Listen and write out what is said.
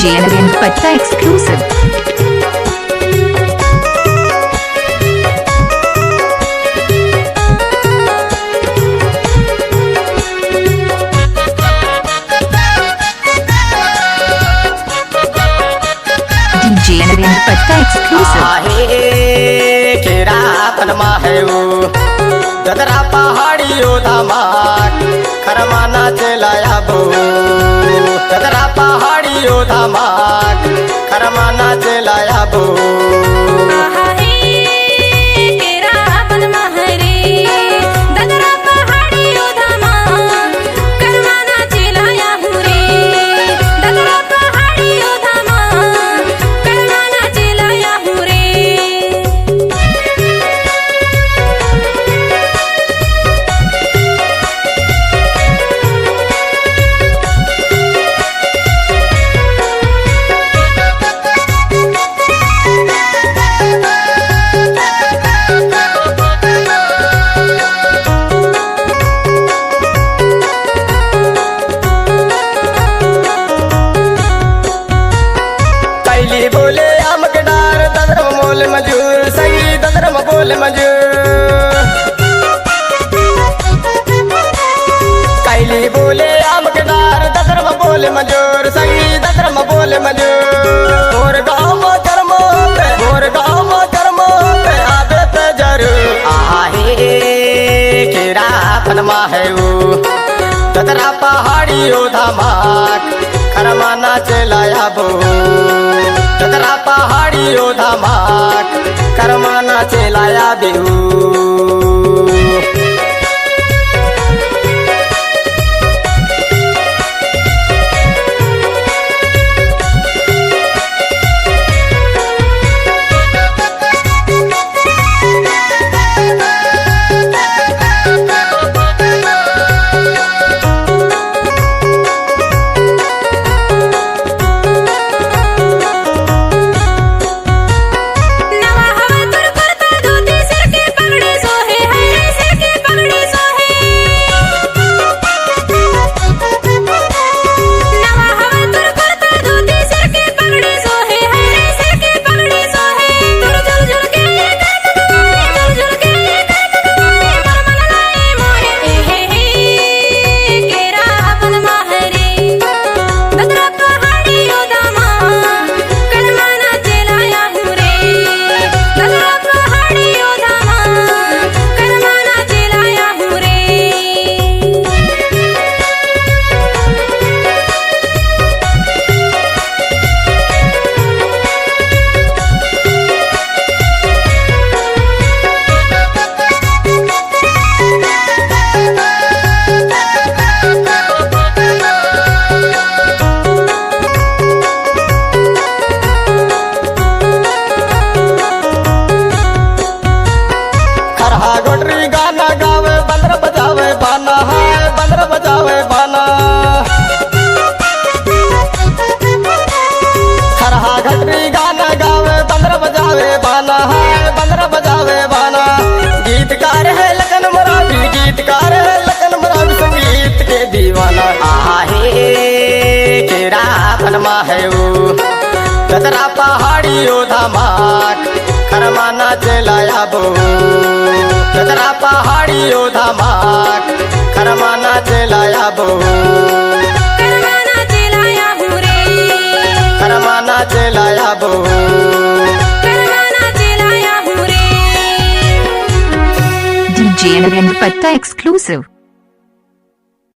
DJ Arvind Patta exclusive. DJ Arvind Patta exclusive. केरा पनमा है वो ददरा पहाड़ियों धमाक खरमाना चलाया बो ददरा पहाड़ियों धमाक खरमाना चलाया बो बोले आमक डार ददरम मोल मजूर संगी ददरम बोल मजूर कैली बोले आमक डार ददरम बोल मजूर संगी ददरम बोल मजूर मोर गाँव कर्म पे आबे ते जरूर आहे केरा पनमा है वो ददरा पहाड़ियों धमाक खरमाना चलाया बो ददरा पहाड़ियों धमाक खरमाना चलाया बेहू गीतकार है लखन मरावी संगीत के दीवाना आहे केरा पनमा है वो ददरा पहाड़ियों धमाक खरमाना चलाया बो ददरा पहाड़ियों धमाक खरमाना चलाया बो खरमाना चलाया बो DJ Arvind Patta exclusive.